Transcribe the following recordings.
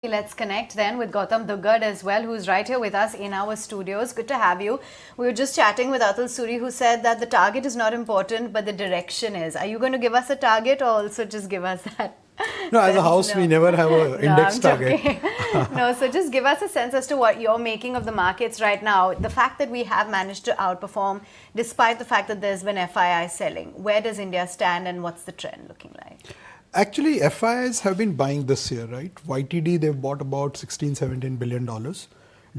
Let's connect then with Gautam Duggad as well, who's right here with us in our studios. Good to have you. We were just chatting with Atul Suri, who said that the target is not important, but the direction is. Are you going to give us a target or also just give us that? No, as a house, we never have an index target. No, so just give us a sense as to what you're making of the markets right now. The fact that we have managed to outperform, despite the fact that there's been FII selling. Where does India stand and what's the trend looking like? Actually, FIIs have been buying this year, right? YTD, they've bought about $16-17 billion.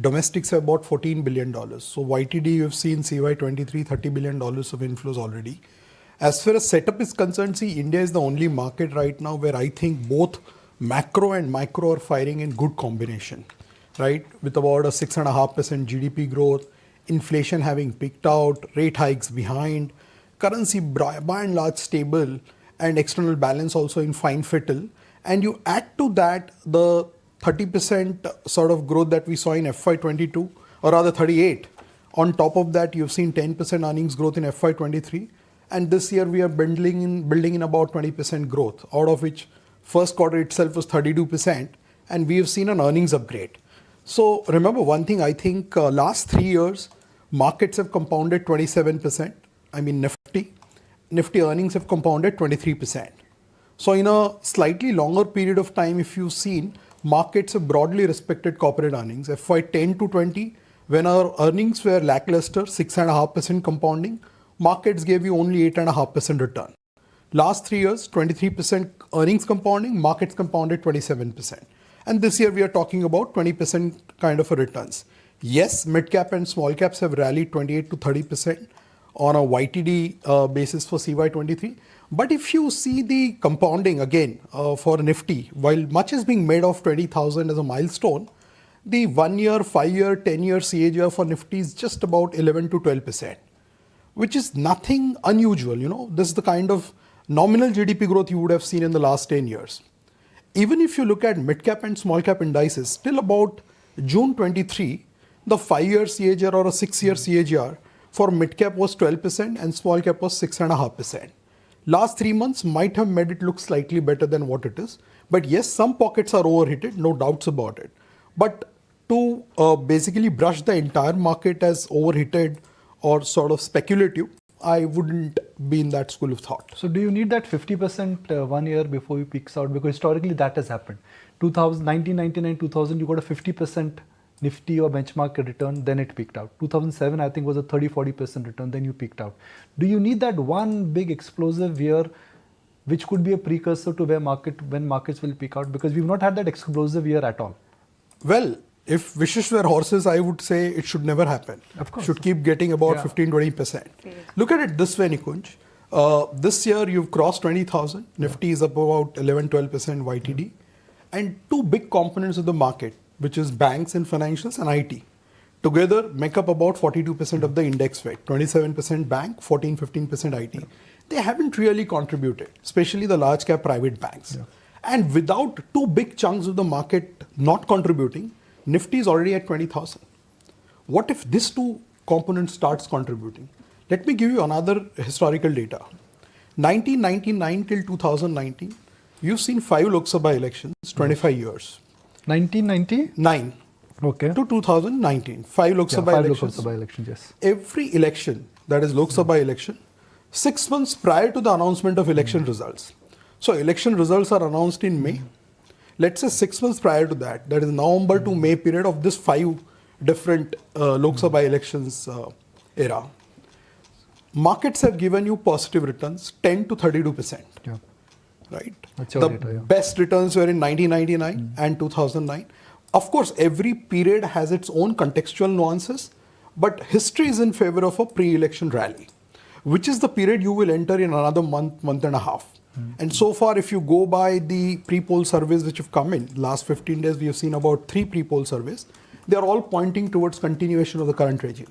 Domestics have bought $14 billion. So YTD, you've seen CY23, $30 billion of inflows already. As far as setup is concerned, see, India is the only market right now where I think both macro and micro are firing in good combination, right? With about a 6.5% GDP growth, inflation having peaked out, rate hikes behind, currency by and large stable, and external balance also in fine fettle. And you add to that the 30% sort of growth that we saw in FY22, or rather 38. On top of that, you've seen 10% earnings growth in FY23. And this year we are building in about 20% growth, out of which first quarter itself was 32%. And we have seen an earnings upgrade. So remember one thing, I think last 3 years, markets have compounded 27%. I mean, Nifty earnings have compounded 23%. So in a slightly longer period of time, if you've seen, markets have broadly respected corporate earnings. FY10 to 20, when our earnings were lackluster, 6.5% compounding, markets gave you only 8.5% return. Last 3 years, 23% earnings compounding, markets compounded 27%. And this year we are talking about 20% kind of a returns. Yes, mid cap and small caps have rallied 28 to 30%. On a YTD basis for CY23. But if you see the compounding again for Nifty, while much is being made of 20,000 as a milestone, the 1 year, 5 year, 10 year CAGR for Nifty is just about 11 to 12%, which is nothing unusual. You know, this is the kind of nominal GDP growth you would have seen in the last 10 years. Even if you look at mid cap and small cap indices, till about June 23, the 5 year CAGR or a 6 year CAGR for mid cap was 12% and small cap was 6.5%. Last 3 months might have made it look slightly better than what it is. But yes, some pockets are overheated, no doubts about it. But to basically brush the entire market as overheated or sort of speculative, I wouldn't be in that school of thought. So do you need that 50% 1 year before you peaks out? Because historically that has happened. 1999, 2000, you got a 50% Nifty or benchmark return, then it peaked out. 2007, I think, was a 30-40% return, then you peaked out. Do you need that one big explosive year, which could be a precursor to when markets will peak out? Because we've not had that explosive year at all. Well, if wishes were horses, I would say it should never happen. Of course. Should keep getting about 15-20%. Look at it this way, Nikunj. This year, you've crossed 20,000. Nifty is up about 11-12% YTD. And two big components of the market, which is banks and financials and IT, together make up about 42% of the index weight, 27% bank, 14-15% IT. They haven't really contributed, especially the large cap private banks. Yeah. And without two big chunks of the market not contributing, Nifty is already at 20,000. What if this two components starts contributing? Let me give you another historical data. 1999 till 2019, you've seen 5 Lok Sabha elections, 25 years. 1999 to 2019, 5 Lok Sabha elections. Yes. Every election, that is Lok Sabha election, 6 months prior to the announcement of election results. So election results are announced in May. Let's say 6 months prior to that, that is November to May period of this 5 different Lok Sabha elections era. Markets have given you positive returns, 10 to 32%. Yeah. Right? Best returns were in 1999 and 2009. Of course, every period has its own contextual nuances, but history is in favor of a pre-election rally, which is the period you will enter in another month and a half. And so far, if you go by the pre-poll surveys which have come in, last 15 days, we have seen about 3 pre-poll surveys. They are all pointing towards continuation of the current regime.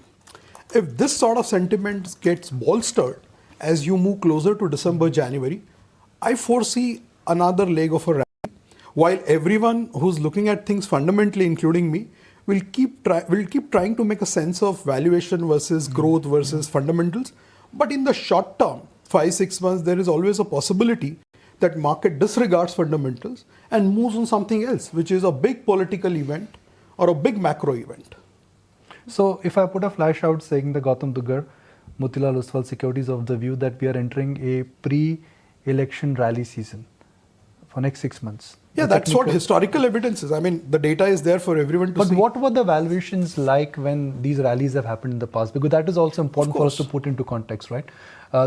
If this sort of sentiment gets bolstered as you move closer to December, January, I foresee another leg of a rally, while everyone who's looking at things fundamentally, including me, will keep trying to make a sense of valuation versus growth versus fundamentals. But in the short term, 5-6 months, there is always a possibility that market disregards fundamentals and moves on something else, which is a big political event or a big macro event. So if I put a flash out saying the Gautam Duggad, Motilal Oswal Securities of the view that we are entering a pre-election rally season for next 6 months. Yeah, that's what historical evidence is. I mean, the data is there for everyone to see. But what were the valuations like when these rallies have happened in the past? Because that is also important for us to put into context, right?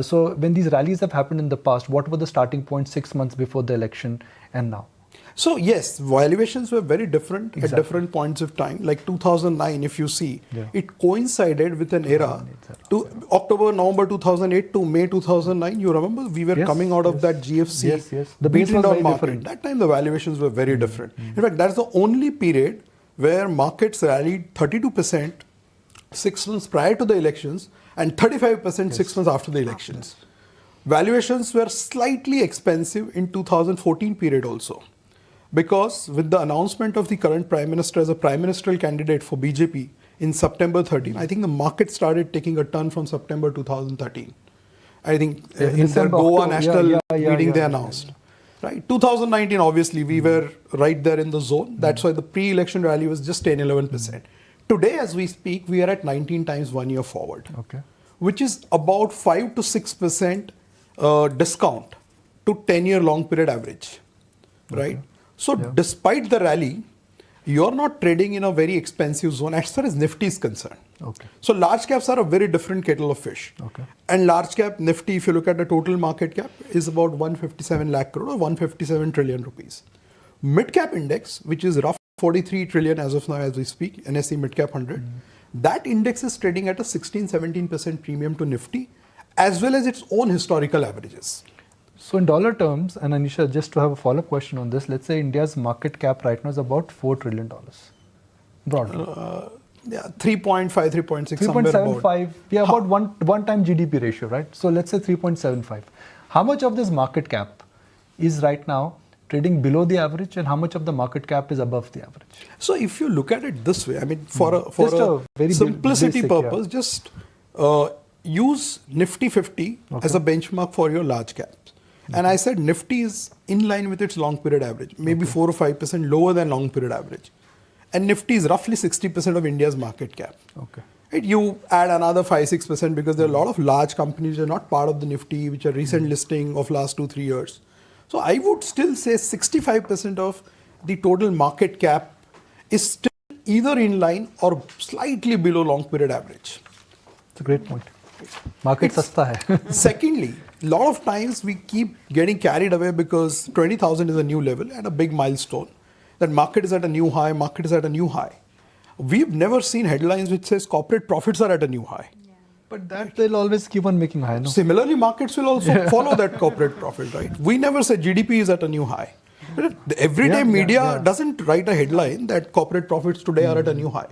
So when these rallies have happened in the past, what were the starting points 6 months before the election and now? So yes, valuations were very different at different points of time. Like 2009, if you see, it coincided with an era to October, November 2008 to May 2009. You remember we were coming out of that GFC. Yes. The base was very different. That time the valuations were very different. In fact, that's the only period where markets rallied 32% 6 months prior to the elections and 35% 6 months after the elections. Valuations were slightly expensive in 2014 period also. Because with the announcement of the current Prime Minister as a Prime Ministerial candidate for BJP in September 13, I think the market started taking a turn from September 2013. I think in their Goa national meeting they announced. Right, 2019 obviously we were right there in the zone. That's why the pre-election rally was just 10-11%. Today as we speak we are at 19 times 1 year forward, which is about 5 to 6% discount to 10-year long period average, right? So despite the rally, you're not trading in a very expensive zone as far as Nifty is concerned. So large caps are a very different kettle of fish. And large cap Nifty, if you look at the total market cap, is about 157 lakh crore or 157 trillion rupees. Mid cap index, which is rough 43 trillion as of now as we speak, NSE mid cap 100, that index is trading at a 16-17% premium to Nifty as well as its own historical averages. So in dollar terms, and Anisha, just to have a follow-up question on this, let's say India's market cap right now is about $4 trillion, broadly. 3.5, 3.6, 3.75, about one time GDP ratio, right? So let's say 3.75. How much of this market cap is right now trading below the average and how much of the market cap is above the average? So if you look at it this way, I mean, for a very simplicity purpose, just use Nifty 50 as a benchmark for your large caps. And I said Nifty is in line with its long period average, maybe 4 or 5% lower than long period average. And Nifty is roughly 60% of India's market cap. Right? You add another 5-6% because there are a lot of large companies that are not part of the Nifty, which are recent listing of last 2-3 years. So I would still say 65% of the total market cap is still either in line or slightly below long period average. That's a great point. Market sasta hai. Secondly, a lot of times we keep getting carried away because 20,000 is a new level and a big milestone. That market is at a new high, market is at a new high. We've never seen headlines which says corporate profits are at a new high. But that they'll always keep on making high, no? Similarly, markets will also follow that corporate profit, right? We never say GDP is at a new high. The everyday media doesn't write a headline that corporate profits today are at a new high.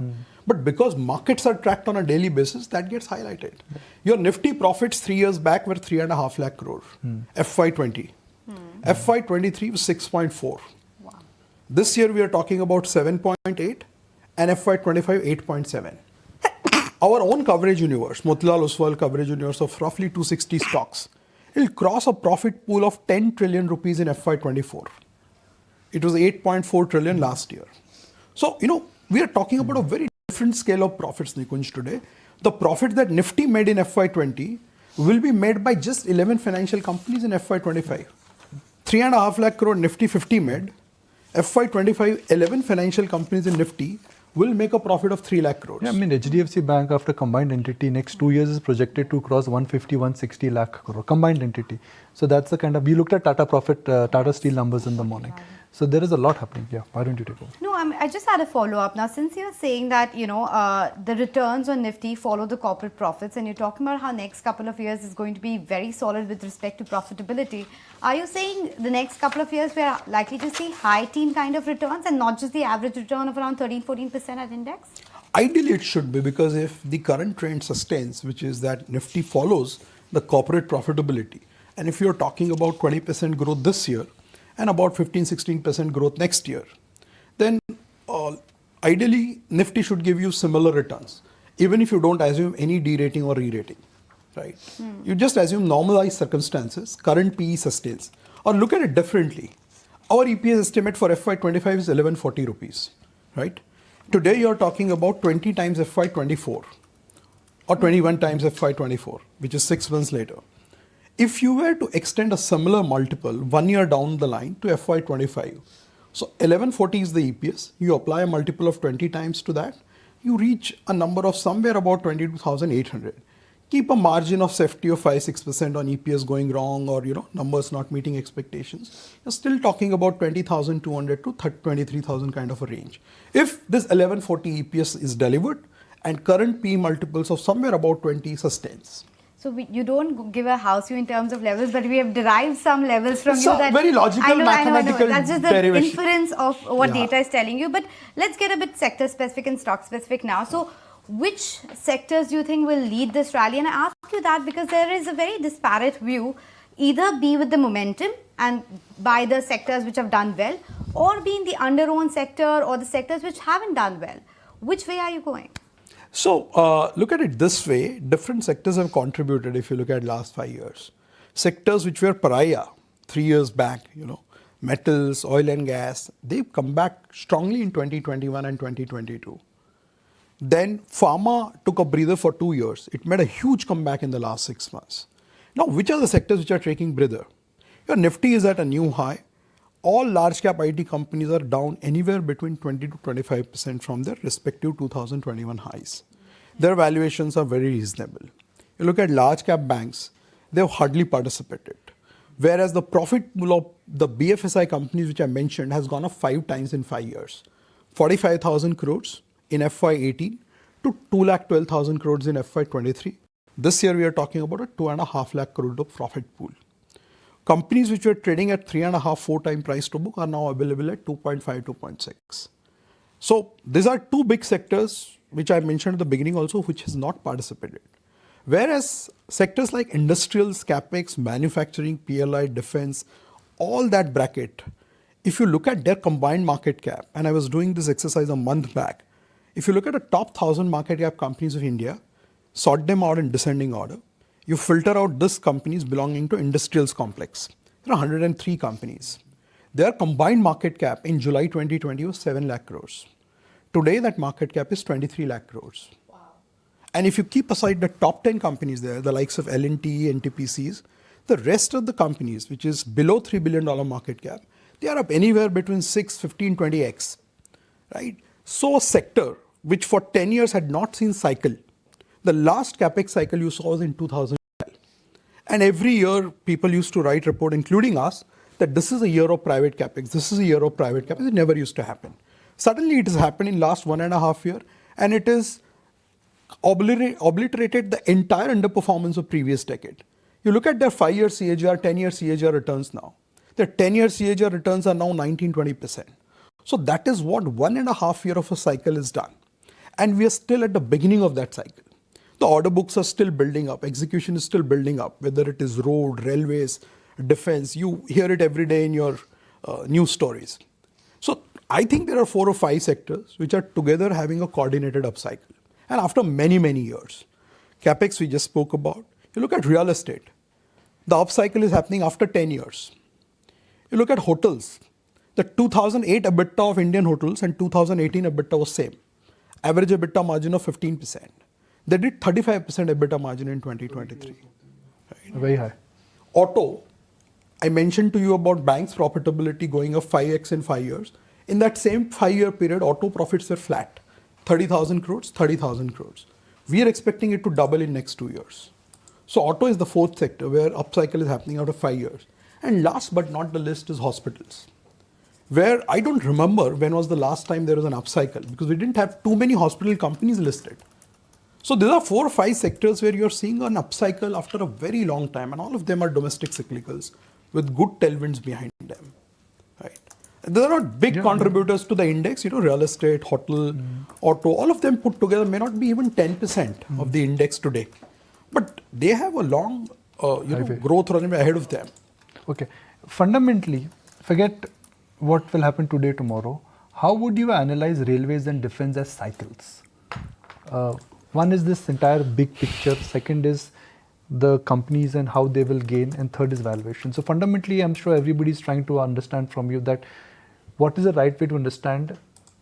But because markets are tracked on a daily basis, that gets highlighted. Your Nifty profits 3 years back were 3.5 lakh crore, FY20. FY23 was 6.4. Wow. This year we are talking about 7.8 and FY25 8.7. Our own coverage universe, Motilal Oswal coverage universe of roughly 260 stocks, it will cross a profit pool of 10 trillion rupees in FY24. It was 8.4 trillion last year. So, we are talking about a very different scale of profits, Nikunj, today. The profit that Nifty made in FY20 will be made by just 11 financial companies in FY25. 3.5 lakh crore Nifty 50 made. FY25, 11 financial companies in Nifty will make a profit of 3 lakh crores. Yeah, I mean, HDFC Bank after combined entity next 2 years is projected to cross 150-160 lakh crore, combined entity. So that's the kind of, we looked at Tata Steel numbers in the morning. So there is a lot happening. Yeah, why don't you take over? No, I just had a follow-up. Now, since you're saying that, the returns on Nifty follow the corporate profits and you're talking about how next couple of years is going to be very solid with respect to profitability, are you saying the next couple of years we are likely to see high teen kind of returns and not just the average return of around 13-14% at index? Ideally, it should be, because if the current trend sustains, which is that Nifty follows the corporate profitability, and if you're talking about 20% growth this year, and about 15-16% growth next year, then ideally Nifty should give you similar returns, even if you don't assume any derating or re-rating, right? You just assume normalized circumstances, current PE sustains. Or look at it differently. Our EPS estimate for FY25 is 1140 rupees, right? Today you're talking about 20 times FY24 or 21 times FY24, which is 6 months later. If you were to extend a similar multiple 1 year down the line to FY25, so 1140 is the EPS, you apply a multiple of 20 times to that, you reach a number of somewhere about 22,800. Keep a margin of safety of 5-6% on EPS going wrong or numbers not meeting expectations. You're still talking about 20,200 to 23,000 kind of a range. If this 1140 EPS is delivered and current P multiples of somewhere about 20 sustains. So you don't give a house view in terms of levels, but we have derived some levels from So you. That very logical mathematical That's just the derivation. inference of what data is telling you. But let's get a bit sector specific and stock specific now. So which sectors do you think will lead this rally? And I ask you that because there is a very disparate view, either be with the momentum and buy the sectors which have done well, or be in the under-owned sector or the sectors which haven't done well. Which way are you going? So look at it this way, different sectors have contributed if you look at last 5 years. Sectors which were pariah 3 years back, metals, oil and gas, they've come back strongly in 2021 and 2022. Then pharma took a breather for 2 years. It made a huge comeback in the last 6 months. Now, which are the sectors which are taking breather? Your Nifty is at a new high. All large cap IT companies are down anywhere between 20 to 25% from their respective 2021 highs. Their valuations are very reasonable. You look at large cap banks, they have hardly participated. Whereas the profit pool of the BFSI companies which I mentioned has gone up 5 times in 5 years. 45,000 crores in FY18 to 2,12,000 crores in FY23. This year we are talking about a 2.5 lakh crore profit pool. Companies which were trading at 3.5-4 time price to book are now available at 2.5, 2.6. So these are two big sectors which I mentioned at the beginning also which has not participated. Whereas sectors like industrials, capex, manufacturing, PLI, defense, all that bracket, if you look at their combined market cap, and I was doing this exercise a month back, if you look at the top 1,000 market cap companies of India, sort them out in descending order, you filter out these companies belonging to industrials complex. There are 103 companies. Their combined market cap in July 2020 was 7 lakh crores. Today that market cap is 23 lakh crores. Wow. And if you keep aside the top 10 companies there, the likes of L&T, NTPCs, the rest of the companies, which is below $3 billion market cap, they are up anywhere between 6, 15, 20x, right? So a sector which for 10 years had not seen cycle, the last capex cycle you saw was in 2012. And every year people used to write report, including us, that this is a year of private capex, this is a year of private capex. It never used to happen. Suddenly it has happened in last 1.5 years and it is obliterated the entire underperformance of previous decade. You look at their 5-year CAGR, 10-year CAGR returns now. Their 10-year CAGR returns are now 19-20%. So that is what 1.5 year of a cycle is done. And we are still at the beginning of that cycle. The order books are still building up. Execution is still building up, whether it is road, railways, defense. You hear it every day in your news stories. So I think there are 4 or 5 sectors which are together having a coordinated upcycle. And after many, many years, capex we just spoke about. You look at real estate. The upcycle is happening after 10 years. You look at hotels. The 2008 EBITDA of Indian hotels and 2018 EBITDA was same. Average EBITDA margin of 15%. They did 35% EBITDA margin in 2023. Right? Very high. Auto, I mentioned to you about banks' profitability going up 5x in 5 years. In that same 5-year period, auto profits were flat. 30,000 crores, 30,000 crores. We are expecting it to double in next 2 years. So auto is the 4th sector where upcycle is happening out of 5 years. And last but not the least is hospitals, where I don't remember when was the last time there was an upcycle because we didn't have too many hospital companies listed. So there are 4 or 5 sectors where you're seeing an upcycle after a very long time, and all of them are domestic cyclicals with good tailwinds behind them. Right? They are not big contributors to the index, real estate, hotel, auto, all of them put together may not be even 10% of the index today. But they have a long growth runway ahead of them. Okay. Fundamentally, forget what will happen today, tomorrow. How would you analyze railways and defense as cycles? One is this entire big picture. Second is the companies and how they will gain, and third is valuation. So fundamentally, I'm sure everybody is trying to understand from you that what is the right way to understand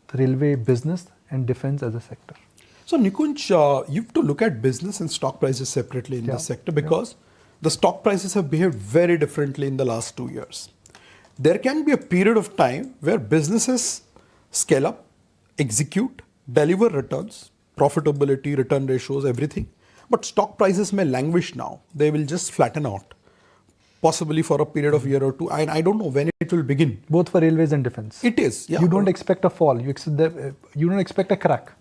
the railway business and defense as a sector. So Nikunj, you have to look at business and stock prices separately in this sector because the stock prices have behaved very differently in the last 2 years. There can be a period of time where businesses scale up, execute, deliver returns, profitability, return ratios, everything. But stock prices may languish now. They will just flatten out, possibly for a period of a year or two. And I don't know when it will begin. Both for railways and defense. It is. Yeah. You don't expect a fall. You don't expect a crack.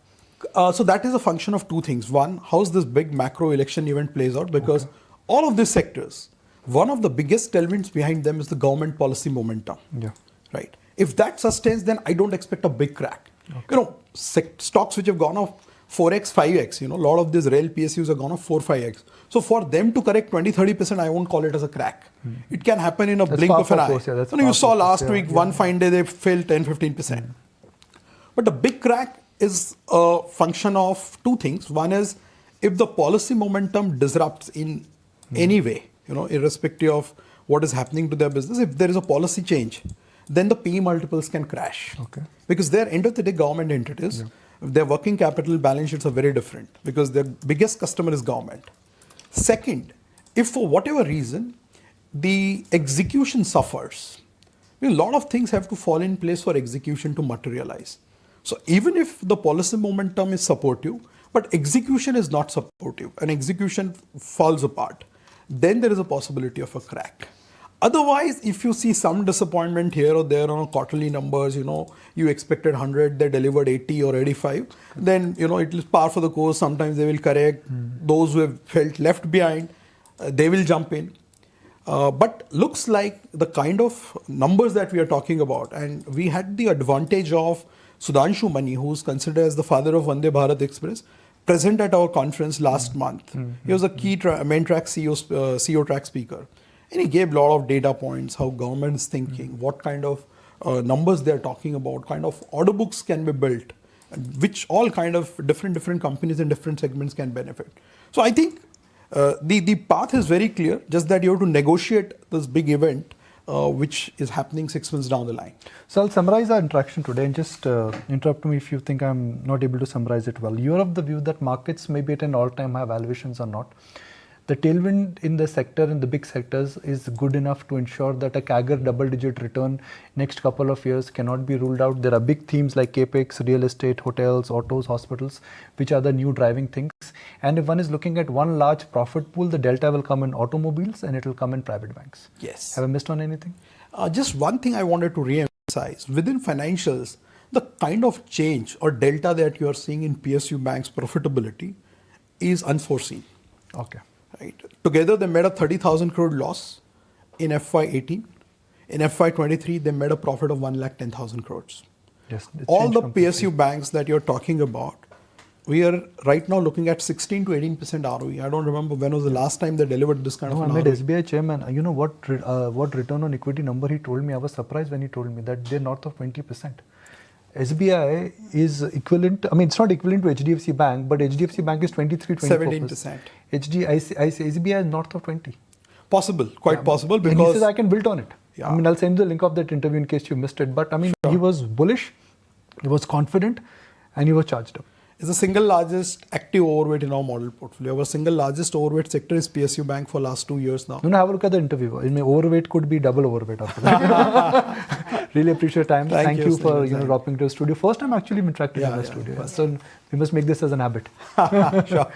So that is a function of two things. One, how's this big macro election event plays out? Because all of these sectors, one of the biggest tailwinds behind them is the government policy momentum. Yeah. Right. If that sustains, then I don't expect a big crack. Stocks which have gone up 4x, 5x, a lot of these rail PSUs have gone up 4, 5x. So for them to correct 20, 30%, I won't call it as a crack. It can happen in a blink of an eye. You saw last week, one fine day, they fell 10, 15%. But the big crack is a function of two things. One is if the policy momentum disrupts in any way, irrespective of what is happening to their business, if there is a policy change, then the PE multiples can crash. Okay. Because they're end of the day government entities. Their working capital balance sheets are very different because their biggest customer is government. Second, if for whatever reason the execution suffers, a lot of things have to fall in place for execution to materialize. So even if the policy momentum is supportive, but execution is not supportive and execution falls apart, then there is a possibility of a crack. Otherwise, if you see some disappointment here or there on quarterly numbers, you expected 100, they delivered 80 or 85, then, it is par for the course. Sometimes they will correct. Those who have felt left behind, they will jump in. But looks like the kind of numbers that we are talking about, and we had the advantage of Sudhanshu Mani, who is considered as the father of Vande Bharat Express, present at our conference last month. He was a key main track CEO track speaker. And he gave a lot of data points, how government is thinking, what kind of numbers they're talking about, kind of order books can be built, which all kind of different companies in different segments can benefit. So I think the path is very clear, just that you have to negotiate this big event, which is happening 6 months down the line. So I'll summarize our interaction today and just interrupt me if you think I'm not able to summarize it well. You're of the view that markets may be at an all-time high, valuations or not. The tailwind in the sector, in the big sectors, is good enough to ensure that a CAGR double-digit return next couple of years cannot be ruled out. There are big themes like capex, real estate, hotels, autos, hospitals, which are the new driving things. And if one is looking at one large profit pool, the delta will come in automobiles and it will come in private banks. Yes. Have I missed on anything? Just one thing I wanted to re-emphasize. Within financials, the kind of change or delta that you are seeing in PSU banks' profitability is unforeseen. Okay. Right. Together, they made a 30,000 crore loss in FY18. In FY23, they made a profit of 1,10,000 crores. Yes. All the PSU banks that you're talking about, we are right now looking at 16 to 18% ROE. I don't remember when was the last time they delivered this kind of an I met ROE. SBI chairman. You know what return on equity number he told me? I was surprised when he told me that they're north of 20%. SBI is equivalent, it's not equivalent to HDFC Bank, but HDFC Bank is 23-24%. 17%. SBI is north of 20. Possible, quite possible, because... And he says I can build on it. Yeah. I'll send you the link of that interview in case you missed it. But he was bullish, he was confident, and he was charged up. It's the single largest active overweight in our model portfolio. Our single largest overweight sector is PSU Bank for last 2 years now. Have a look at the interview. Overweight could be double overweight after that. Really appreciate your time. Thank you for dropping to the studio. First time actually I'm interacting in the studio. So we must make this as an habit. Sure.